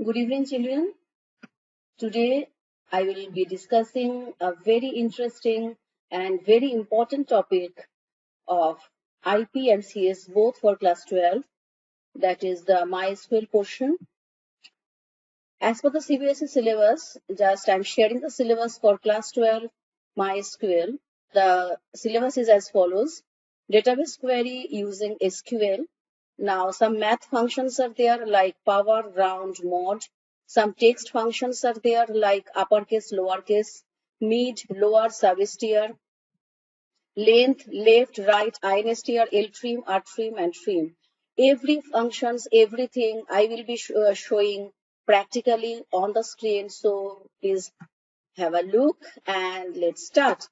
Good evening, children. Today I will be discussing a very interesting and very important topic of IP and CS both for class 12, that is the MySQL portion. As per the CBSE syllabus, just I'm sharing the syllabus for class 12 MySQL. The syllabus is as follows: database query using SQL. Now, some math functions are there like power, round, mod. Some text functions are there like uppercase, lowercase, mid, lower, substr, length, left, right, instr, ltrim, rtrim, and trim. Every functions, everything I will be showing practically on the screen. So please have a look and let's start.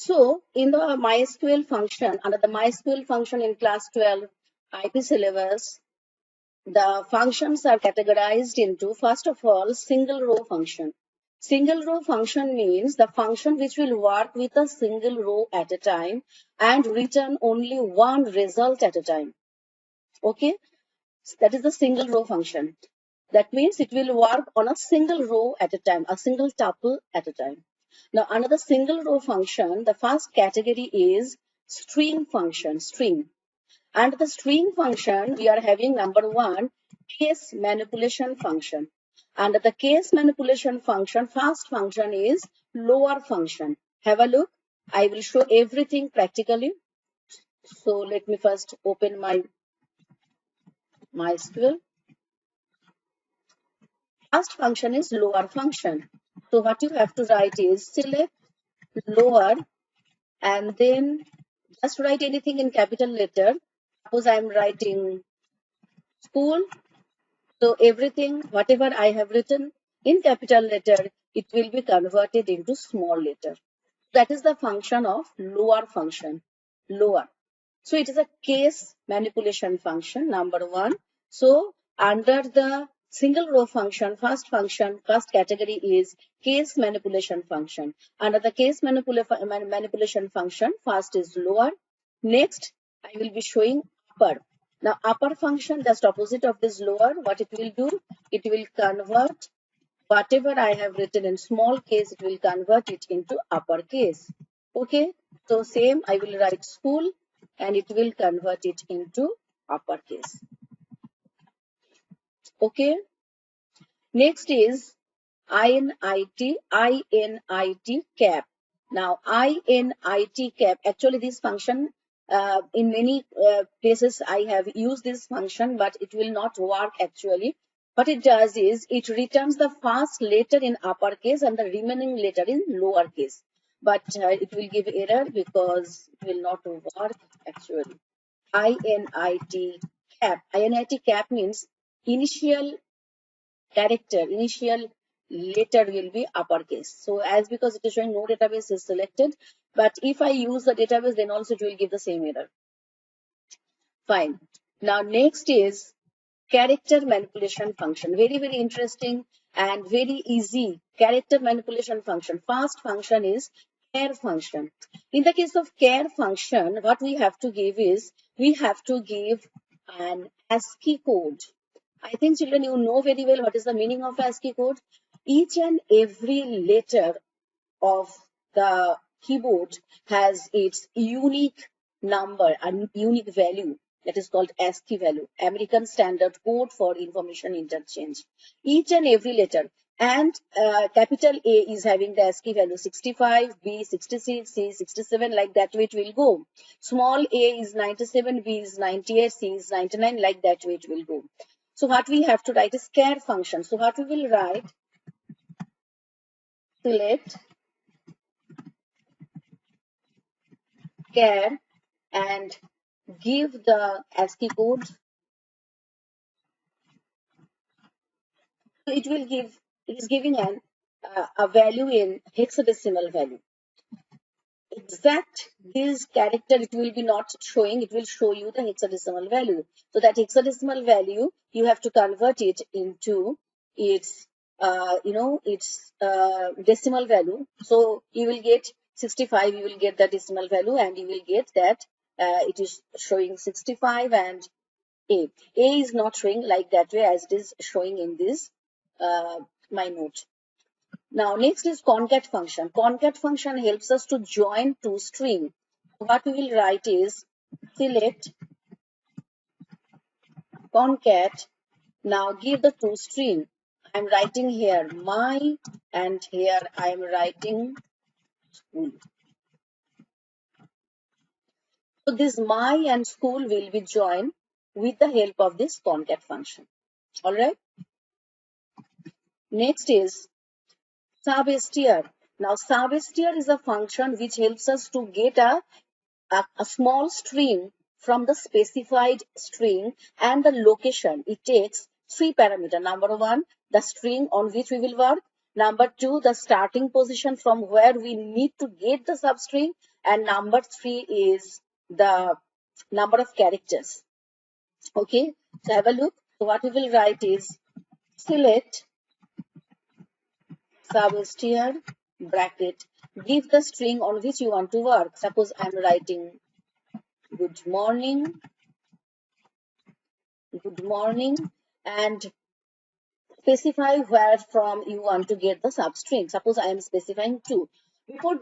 So in the MySQL function, under the MySQL function in class 12 IP syllabus, the functions are categorized into, first of all, single row function. Single row function means the function which will work with a single row at a time and return only one result at a time. Okay, that is the single row function. That means it will work on a single row at a time, a single tuple at a time. Now, another single row function, the first category is string function, string. And the string function, we are having number one, case manipulation function. And the case manipulation function, first function is lower function. Have a look. I will show everything practically. So let me first open my MySQL. First function is lower function. So what you have to write is select lower and then just write anything in capital letter. Suppose I am writing school. So everything, whatever I have written in capital letter, it will be converted into small letter. That is the function of lower function, lower. So it is a case manipulation function, number one. So under the single row function, first category is case manipulation function. Under the case manipulation function, first is lower. Next, I will be showing upper. Now, upper function, just opposite of this lower, what it will do? It will convert whatever I have written in small case, it will convert it into uppercase. Okay, so same, I will write school and it will convert it into uppercase. Okay, next is INIT cap. Now, INIT cap, actually this function, in many places I have used this function, but it will not work actually. What it does is, it returns the first letter in uppercase and the remaining letter in lowercase. But it will give error because it will not work actually. INIT cap. INIT cap means initial character, initial letter will be uppercase. So because it is showing no database is selected, but if I use the database, then also it will give the same error. Fine. Now next is character manipulation function. Very, very interesting and very easy character manipulation function. First function is char function. In the case of char function, what we have to give is, we have to give an ASCII code. I think children, you know very well what is the meaning of ASCII code. Each and every letter of the keyboard has its unique number and unique value. That is called ASCII value, American Standard Code for Information Interchange. Each and every letter. And capital A is having the ASCII value 65, B 66, C 67, like that way it will go. Small a is 97, B is 98, C is 99, like that way it will go. So what we have to write is char function. So what we will write, select char and give the ASCII code. So it is giving a value in hexadecimal value. Exact this character it will be not showing, it will show you the hexadecimal value. So that hexadecimal value, you have to convert it into its decimal value. So you will get 65, you will get the decimal value, and you will get that it is showing 65 and A. A is not showing like that way as it is showing in this my note. Now next is concat function. Concat function helps us to join two string. What we will write is select concat. Now give the two string. I'm writing here my and here I am writing school. So this my and school will be joined with the help of this concat function. All right. Next is substr. Now substr is a function which helps us to get a small string from the specified string and the location. It takes three parameters. Number one, the string on which we will work. Number two, the starting position from where we need to get the substring. And number three is the number of characters. Okay, so have a look. So what we will write is select substr bracket. Give the string on which you want to work. Suppose I'm writing good morning, and specify where from you want to get the substring. Suppose I am specifying 2. Before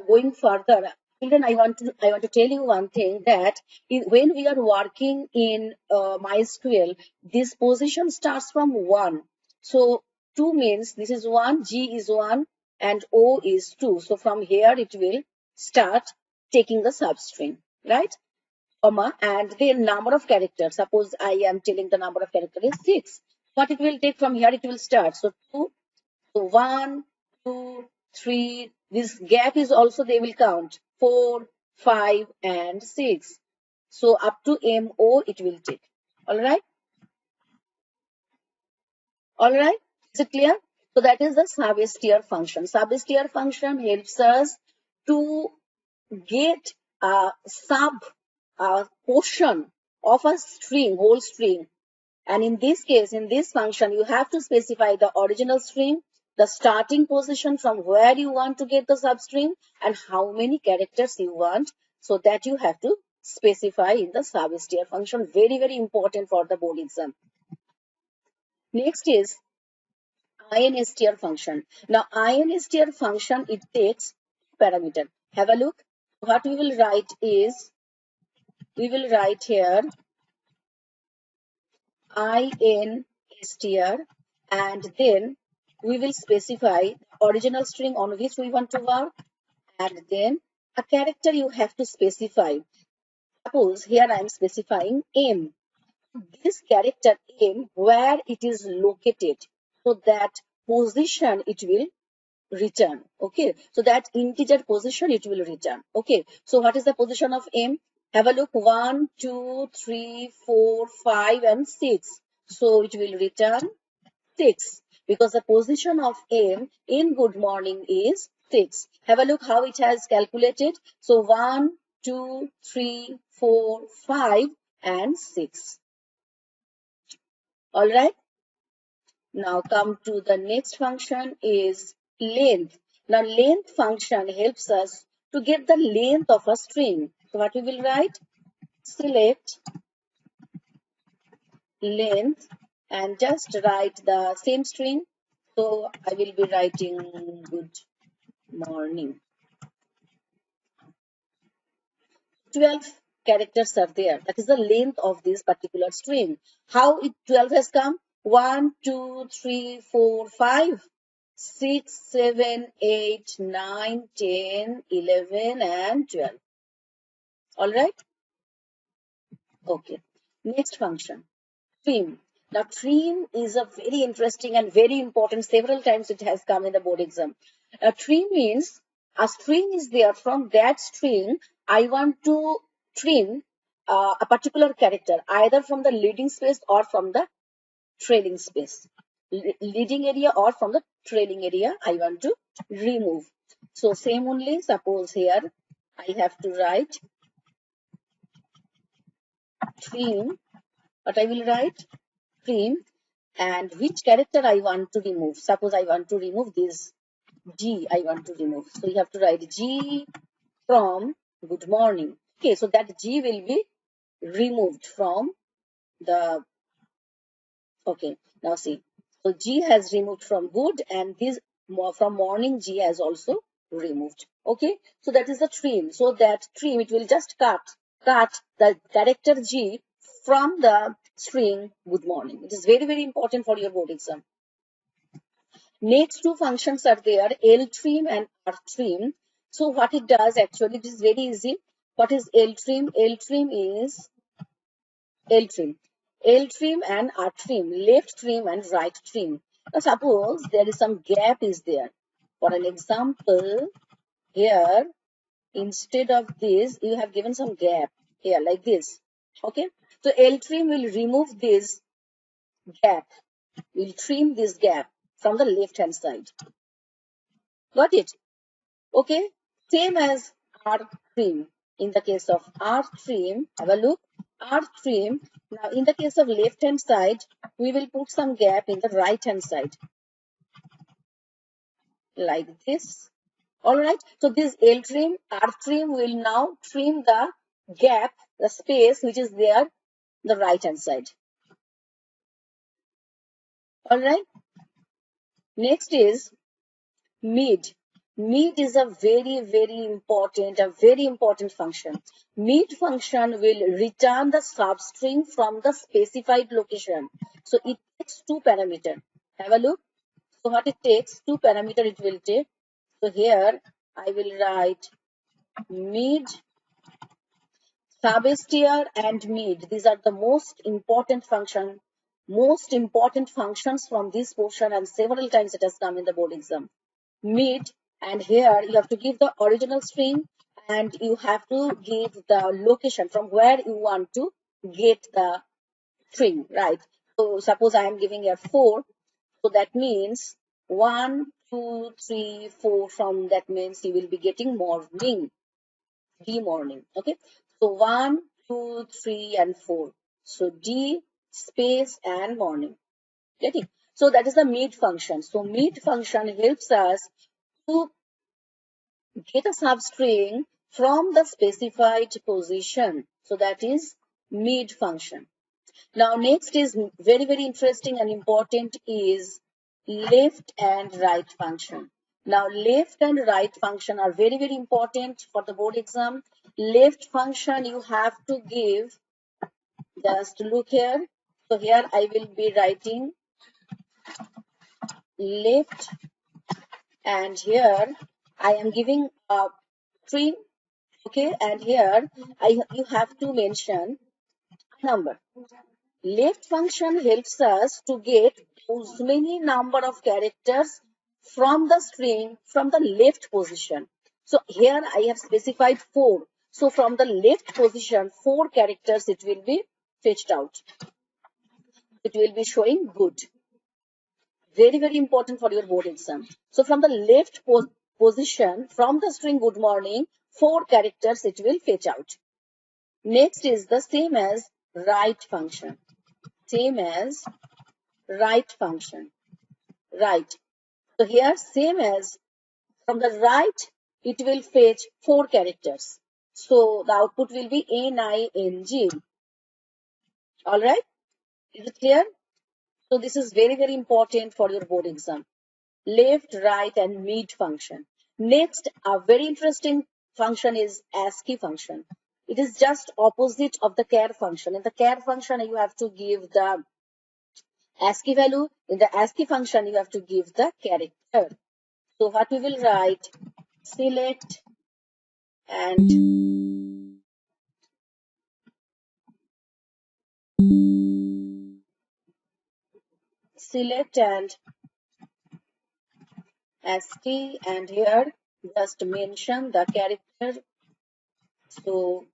going further, children, I want to tell you one thing that when we are working in MySQL, this position starts from 1. So 2 means this is 1, G is 1, and O is 2. So from here it will start taking the substring, right? Comma, and then number of characters. Suppose I am telling the number of characters is 6. What it will take from here, it will start. So 2, so 1, 2, 3. This gap is also they will count. 4, 5, and 6. So up to MO it will take. All right? All right? Is it clear? So that is the substr function. Substr function helps us to get a sub portion of a string, whole string. And in this case, in this function, you have to specify the original string, the starting position from where you want to get the substring, and how many characters you want. So that you have to specify in the substr function. Very, very important for the board exam. Next is instr function. Now, instr function, it takes parameter. Have a look. What we will write is, we will write here instr, and then we will specify original string on which we want to work, and then a character you have to specify. Suppose here I am specifying m. This character m, where it is located, so that position it will return. Okay, so that integer position it will return. Okay, so what is the position of m? Have a look. 1, 2, 3, 4, 5, and 6. So it will return 6 because the position of m in good morning is 6. Have a look how it has calculated. So 1, 2, 3, 4, 5, and 6. All right. Now come to the next function is length. Now length function helps us to get the length of a string. So what we will write? Select length and just write the same string. So I will be writing good morning. 12 characters are there. That is the length of this particular string. How 12 has come? 1, 2, 3, 4, 5, 6, 7, 8, 9, 10, 11, and 12. All right? Okay. Next function, trim. Now, trim is a very interesting and very important. Several times it has come in the board exam. Trim means a string is there. From that string, I want to trim a particular character, either from the leading space or from the trailing space. Leading area or from the trailing area, I want to remove. So, same only. Suppose here I have to write trim. What I will write? Trim, and which character I want to remove. Suppose I want to remove this G, I want to remove. So you have to write G from good morning. Okay, so that G will be removed from the, okay, now see. So G has removed from good, and this from morning G has also removed. Okay, so that is the trim. So that trim, it will just cut the character G from the string good morning. It is very, very important for your board exam. Next two functions are there, ltrim and rtrim. So what it does actually, it is very easy. What is ltrim? Ltrim is ltrim. Ltrim and rtrim, left trim and right trim. Now suppose there is some gap is there. For an example, here instead of this, you have given some gap here like this. Okay. So ltrim will remove this gap. Will trim this gap from the left hand side. Got it? Okay, same as R trim. In the case of R trim, have a look. R trim. Now, in the case of left hand side, we will put some gap in the right hand side, like this. All right. So this L trim, R trim will now trim the gap, the space which is there, the right hand side. All right. Next is mid. Mid is a very, very important function. Mid function will return the substring from the specified location. So it takes two parameters. Have a look. So what it takes, two parameters it will take. So here I will write mid, substr and mid. These are the most important functions from this portion, and several times it has come in the board exam. Mid, and here you have to give the original string and you have to give the location from where you want to get the string, right? So suppose I am giving a 4, so that means 1, 2, 3, 4, from that means you will be getting morning, D morning. Okay, so 1, 2, 3 and 4, so D space and morning. Getting? So that is the mid function. So mid function helps us to get a substring from the specified position. So that is mid function. Now next is very, very interesting and important is left and right function. Now left and right function are very, very important for the board exam. Left function you have to give, just look here. So here I will be writing left, and here I am giving a string. Okay, and here you have to mention a number. Left function helps us to get those many number of characters from the string from the left position. So here I have specified 4. So from the left position, 4 characters it will be fetched out. It will be showing good. Very, very important for your board exam. So from the left position, from the string good morning, 4 characters it will fetch out. Next is the same as right function. Same as right function. Right. So here same as from the right, it will fetch 4 characters. So the output will be NING. Alright. Is it clear? So this is very, very important for your board exam. Left, right and mid function. Next, a very interesting function is ASCII function. It is just opposite of the char function. In the char function, you have to give the ASCII value. In the ASCII function, you have to give the character. So what we will write, select and ASCII, and here just mention the character. So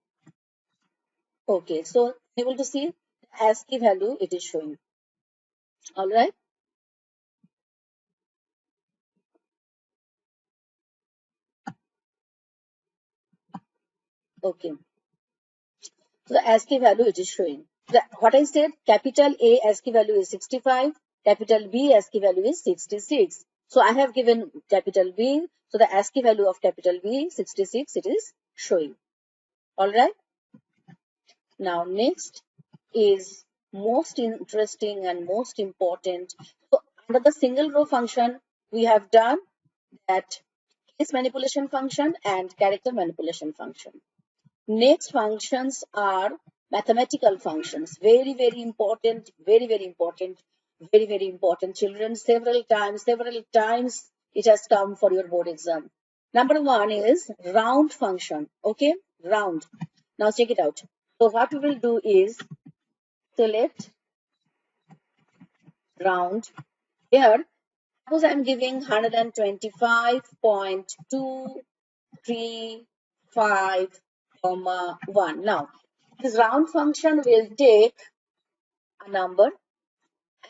okay, so able to see ASCII value it is showing. All right. Okay. So the ASCII value it is showing. What I said, capital A ASCII value is 65, capital B ASCII value is 66. So I have given capital B. So the ASCII value of capital B 66 it is showing. All right. Now next is most interesting and most important. So under the single row function, we have done that case manipulation function and character manipulation function. Next functions are mathematical functions. Very, very important, very important, very important. Children, several times it has come for your board exam. Number one is round function. Okay, round. Now check it out. So what we will do is select round. Here, suppose I'm giving 125.235, 1. Now, this round function will take a number,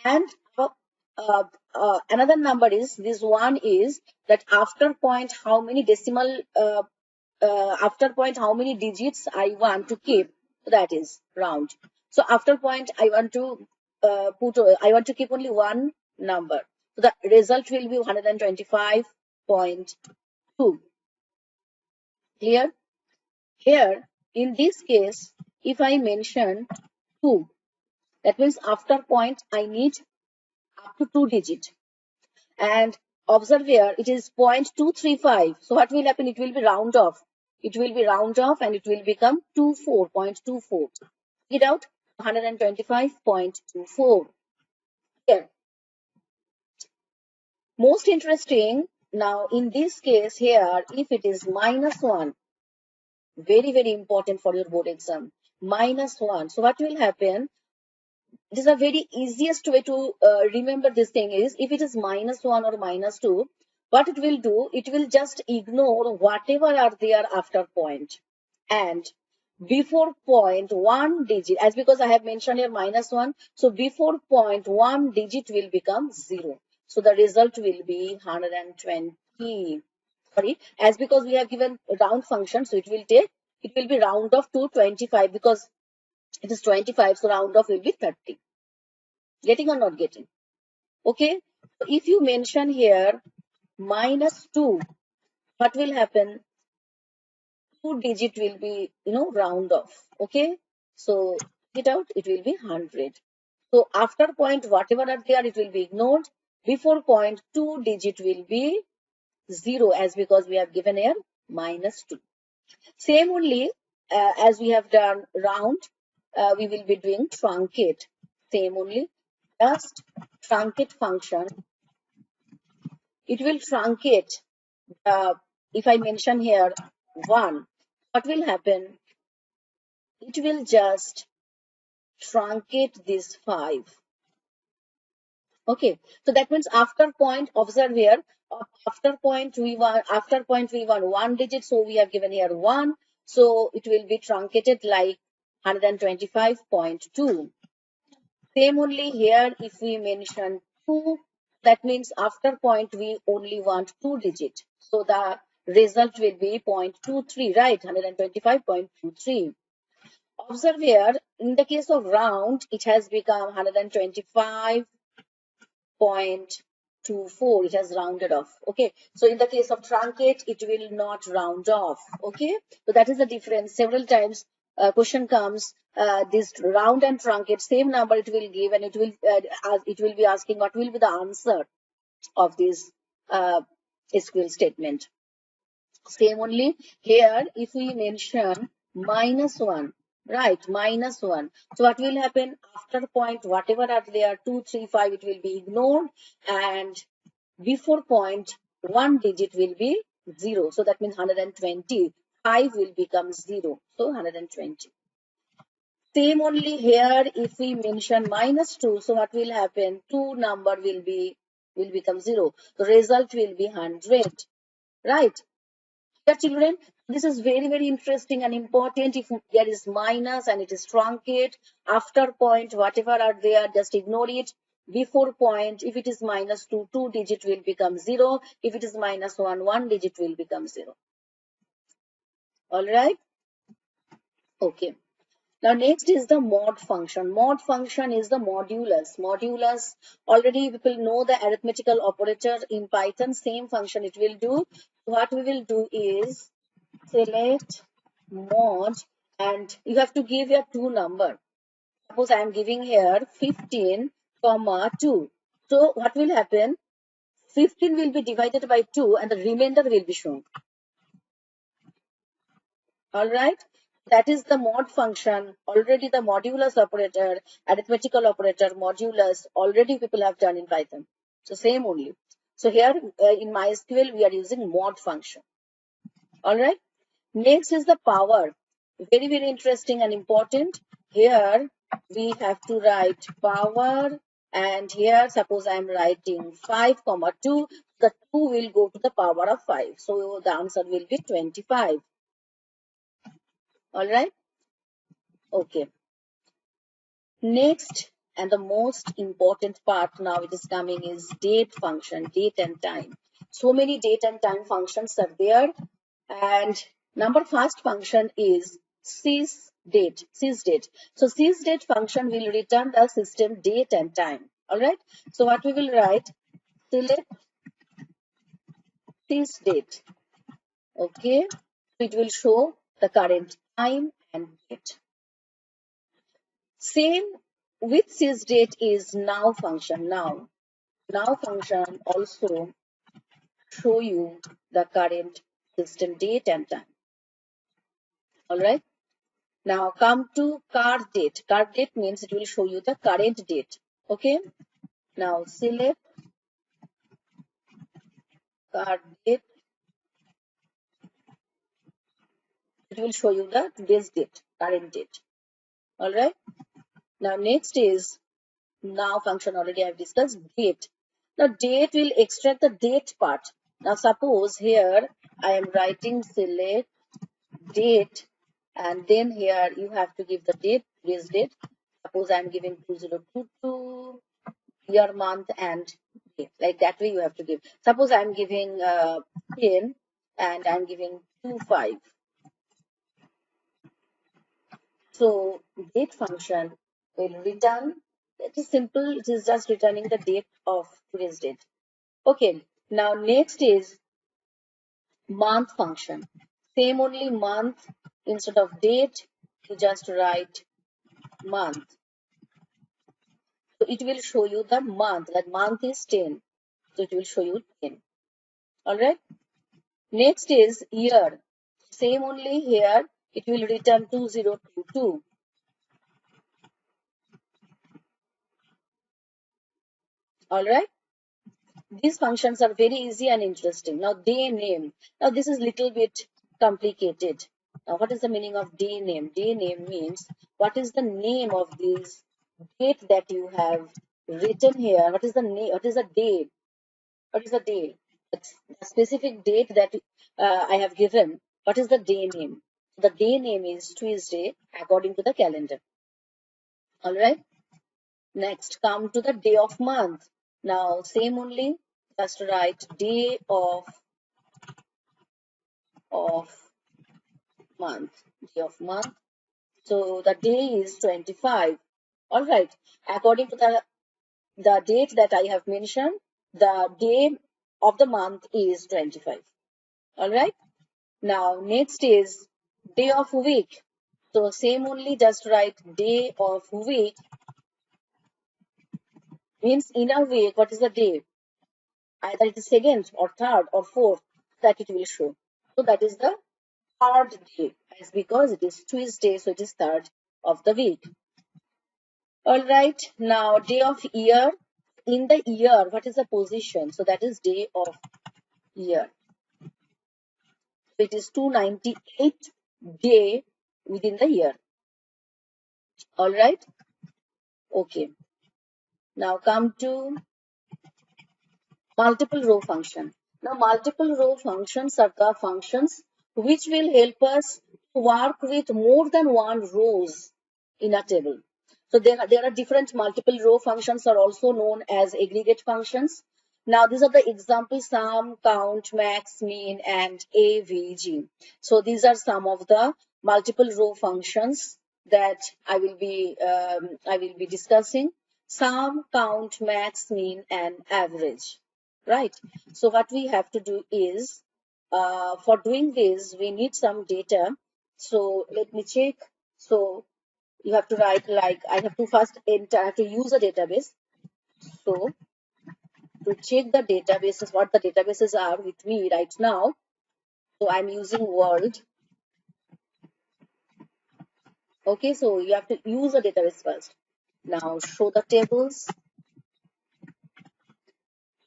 and another number is this one is that after point how many decimal after point how many digits I want to keep. So that is round. So after point I want to I want to keep only one number. So the result will be 125.2. Clear? Here in this case, if I mention 2, that means after point I need up to 2 digit. And observe here it is 0.235. So what will happen? It will be round off. It will be round off and it will become 0.24. Get out 125.24. Here. Most interesting now in this case here, if it is -1, very important for your board exam. -1. So what will happen? It is a very easiest way to remember this thing is if it is -1 or -2, what it will do, it will just ignore whatever are there after point. And before point, one digit, as because I have mentioned here -1, so before point, one digit will become 0. So the result will be 120. Sorry, as because we have given a round function, so it will be round off to 25 because it is 25, so round off will be 30. Getting or not getting? Okay. So if you mention here -2, what will happen? 2 digit will be, round off. Okay. So get out, it will be 100. So after point, whatever are there, it will be ignored. Before point, 2 digit will be 0 as because we have given here -2. Same only as we have done round, we will be doing truncate. Same only, just truncate function. It will truncate. If I mention here 1, what will happen? It will just truncate this 5. Okay, so that means after point, observe here, after point we want one digit, so we have given here 1, so it will be truncated like 125.2. Same only here, if we mention 2, that means after point we only want 2 digit, so the result will be 0.23, right? 125.23. Observe here, in the case of round, it has become 125.24. It has rounded off. Okay. So in the case of truncate, it will not round off. Okay. So that is the difference. Several times question comes, this round and truncate, same number it will give, and it will be asking what will be the answer of this SQL statement. Same only here, if we mention -1, right? -1. So what will happen after point, whatever are there, 2, 3, 5, it will be ignored, and before point, one digit will be 0. So that means 120. 5 will become 0. So 120. Same only here, if we mention -2, so what will happen? 2 number will become 0. The result will be 100, right? Yeah, children, this is very interesting and important. If there is minus and it is truncate, after point, whatever are there, just ignore it. Before point, if it is -2, 2 digit will become 0. If it is -1, 1 digit will become 0. All right. Okay. Now next is the mod function. Mod function is the modulus. Modulus, already people know the arithmetical operator in Python, same function it will do. What we will do is select mod, and you have to give your 2 number. Suppose I am giving here 15, comma 2. So what will happen? 15 will be divided by 2 and the remainder will be shown. All right. That is the mod function. Already the modulus operator, arithmetical operator, modulus, already people have done in Python. So same only. So here in MySQL, we are using mod function. All right. Next is the power. Very, very interesting and important. Here we have to write power, and here suppose I am writing 5, comma 2. The 2 will go to the power of 5. So the answer will be 25. All right. Okay. Next and the most important part now it is coming is date function, date and time. So many date and time functions are there, and number first function is sysdate. Sysdate. So sysdate function will return the system date and time. All right. So what we will write? Select sysdate. Okay. It will show the current time and date. Same with sysdate is now function. Now function also show you the current system date and time. All right. Now come to card date. Card date means it will show you the current date. Okay. Now select card date. It will show you the today's date, current date. All right. Now next is now function already I've discussed date. Now date will extract the date part. Now suppose here I am writing select date, and then here you have to give the date, today's date. Suppose I'm giving 2022, year, month, and day. Like that way you have to give. Suppose I'm giving 10 and I'm giving 25. So date function will return. It is simple. It is just returning the date of today's date. Okay. Now next is month function. Same only month, instead of date you just write month. So it will show you the month. That month is 10. So it will show you 10. All right. Next is year. Same only here. It will return 2022. All right. These functions are very easy and interesting. Now day name. Now this is little bit complicated. Now what is the meaning of day name? Day name means what is the name of this date that you have written here? What is the name? What is the day? What is the day? It's the specific date that I have given. What is the day name? The day name is Tuesday according to the calendar. All right. Next, come to the day of month. Now, same only. Just write day of month. Day of month. So the day is 25. All right. According to the date that I have mentioned, the day of the month is 25. All right. Now, next is day of week. So, same only, just write day of week. Means in a week, what is the day? Either it is second or third or fourth, that it will show. So, that is the third day. As because it is Tuesday, so it is third of the week. All right. Now, day of year. In the year, what is the position? So, that is day of year. So, it is 298 day within the year. All right. Okay. Now come to multiple row function. Now multiple row functions are the functions which will help us to work with more than one rows in a table. So there are different multiple row functions are also known as aggregate functions. Now these are the examples: sum, count, max, mean, and avg. So these are some of the multiple row functions that I will be discussing. Sum, count, max, mean, and average. Right. So what we have to do is, for doing this, we need some data. So let me check. So you have to write like, I have to first enter, I have to use a database. So to check the databases, what the databases are with me right now. So I'm using world. Okay, so you have to use a database first. Now show the tables.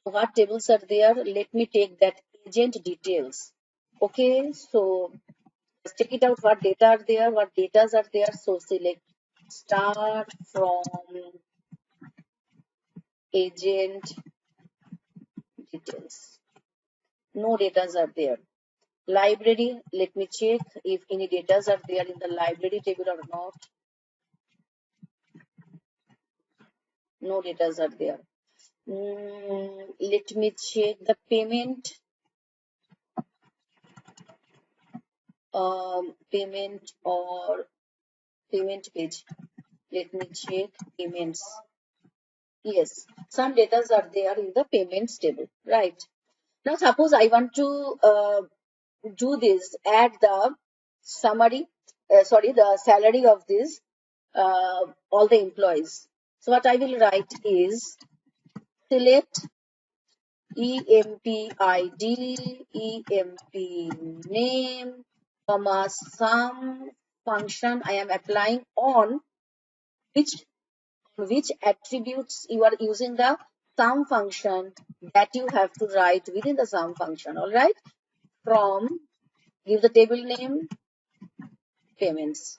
What tables are there? Let me take that agent details. Okay, so let's check it out. What data are there? What datas are there? So select start from agent details. No datas are there. Library, let me check if any datas are there in the library table or not. No datas are there. Let me check the payment. Payment or payment page. Let me check payments. Yes, some datas are there in the payments table, right? Now suppose I want to do this, add the summary, the salary of this, all the employees. So what I will write is select EMPID, EMP name, comma, sum function I am applying on which attributes you are using the sum function that you have to write within the sum function. All right. From, give the table name, payments.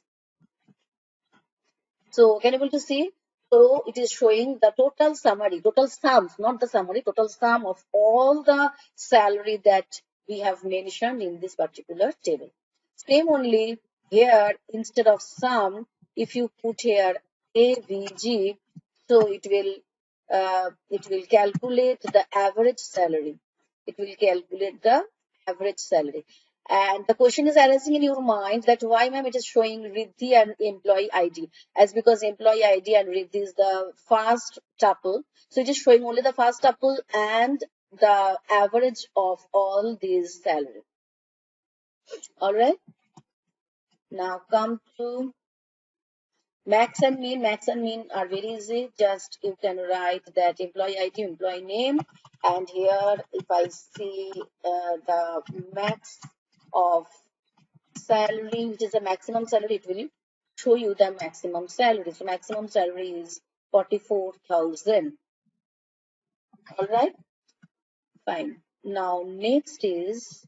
So can you able to see? So it is showing the total summary, total sums, not the summary, total sum of all the salary that we have mentioned in this particular table. Same only here, instead of sum, if you put here AVG, so it will calculate the average salary. It will calculate the average salary. And the question is arising in your mind that why, ma'am, it is showing Riddhi and employee ID, as because employee ID and Riddhi is the first tuple. So it is showing only the first tuple and the average of all these salary. All right. Now come to max and mean. Max and mean are very easy. Just you can write that employee ID, employee name, and here if I see the max of salary, which is the maximum salary, it will show you the maximum salary. So maximum salary is 44,000. All right, fine. Now next is,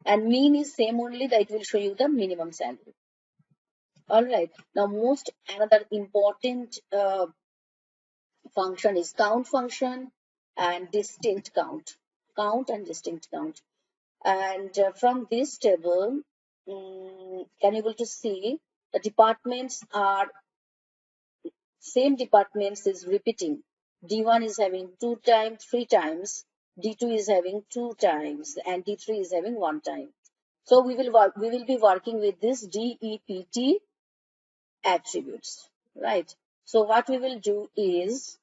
and mean is same only, that it will show you the minimum salary. All right. Now most another important function is count function and distinct count. Count and distinct count. And from this table, can you able to see the departments are same departments is repeating. D1 is having 2 times, 3 times. D2 is having 2 times, and D3 is having 1 time. So we will be working with this DEPT attributes, right? So what we will do is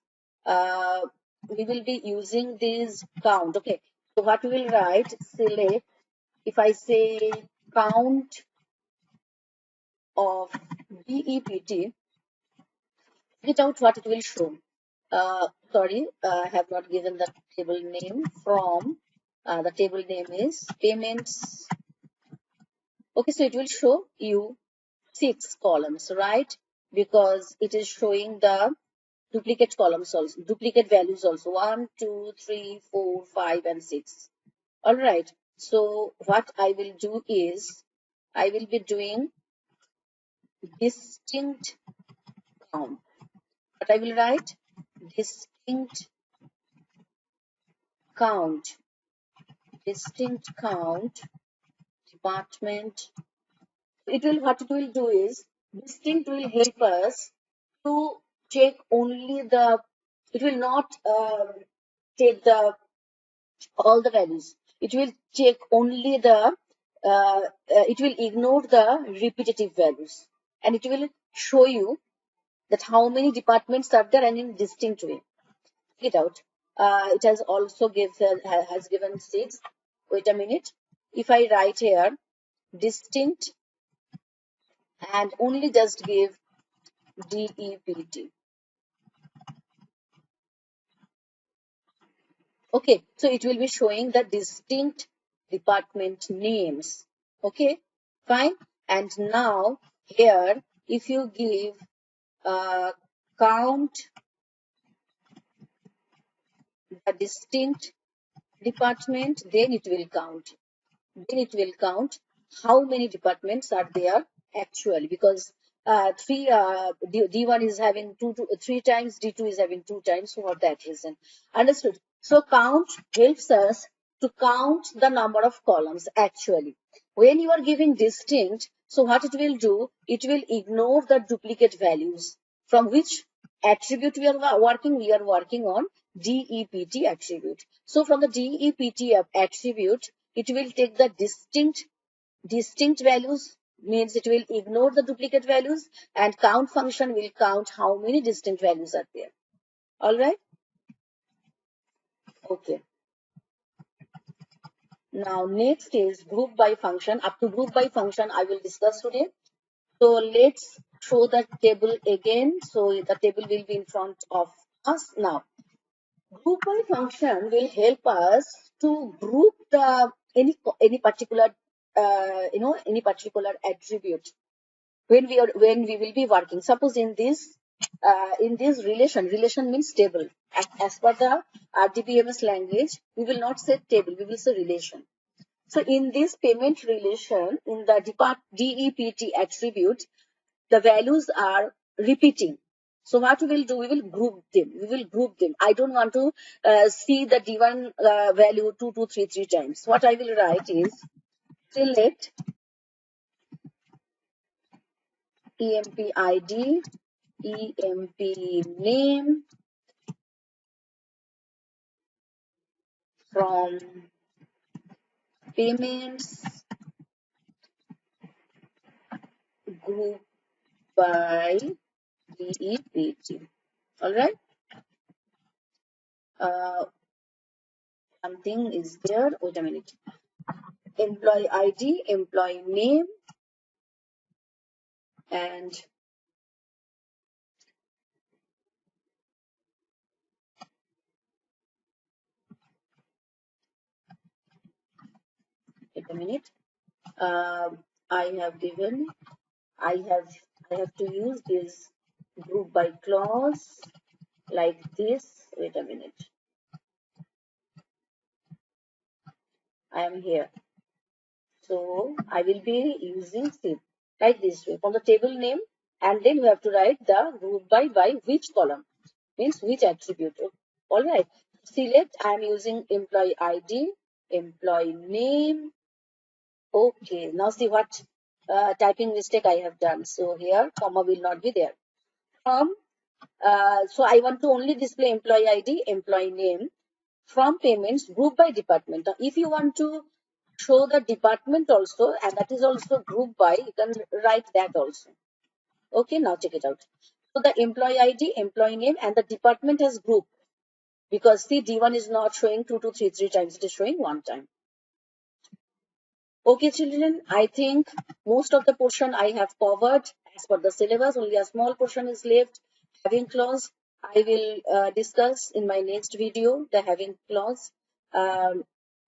we will be using this count. Okay. So what we will write, select, if I say count of DEPT, it out what it will show. Sorry, I have not given the table name. From the table name is payments. Okay, so it will show you 6 columns, right? Because it is showing the duplicate columns also, duplicate values also, 1, 2, 3, 4, 5, and 6. All right. So what I will do is I will be doing distinct count. But I will write distinct count, department. What it will do is distinct will help us to check only the, it will not take the all the values. It will check only the, it will ignore the repetitive values, and it will show you that how many departments are there and in distinct way. Check it out. It has also has given 6. Wait a minute. If I write here distinct and only just give DEPT. Okay, so it will be showing the distinct department names. Okay, fine. And now here, if you give count the distinct department, then it will count. Then it will count how many departments are there actually, because D1 is having three times, D2 is having two times, so for that reason. Understood? So count helps us to count the number of columns actually. When you are giving distinct, so what it will do, it will ignore the duplicate values. From which attribute we are working? We are working on DEPT attribute. So from the DEPT attribute, it will take the distinct values, means it will ignore the duplicate values, and count function will count how many distinct values are there. All right. Okay. Now next is group by function. Up to group by function I will discuss today. So let's show the table again. So the table will be in front of us now. Group by function will help us to group the any particular any particular attribute when we will be working. Suppose in this relation means table. As per the RDBMS language, we will not say table, we will say relation. So in this payment relation, in the DEPT attribute, the values are repeating. So what we will do, we will group them. I don't want to see the D1 value 2233 times. What I will write is select EMP ID, EMP name from payments group by DEPT. All right. Something is there. Wait a minute. Employee ID, employee name, and wait a minute. I have given. I have to use this group by clause like this. Wait a minute. I am here. So I will be using SIP like this way from the table name, and then we have to write the group by which column, means which attribute. All right. Select. I am using employee ID, employee name. Okay. Now see what typing mistake I have done. So here comma will not be there. So I want to only display employee ID, employee name from payments group by department. Now, if you want to show the department also, and that is also group by, you can write that also. Okay, now check it out. So the employee ID, employee name, and the department has group, because see D1 is not showing 2233 times, it is showing one time. Okay, children, I think most of the portion I have covered as per the syllabus. Only a small portion is left. Having clause, I will discuss in my next video, the having clause.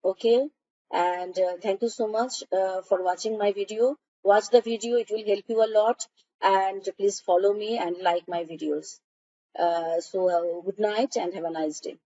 Okay, and thank you so much for watching my video. Watch the video, it will help you a lot. And please follow me and like my videos. So good night and have a nice day.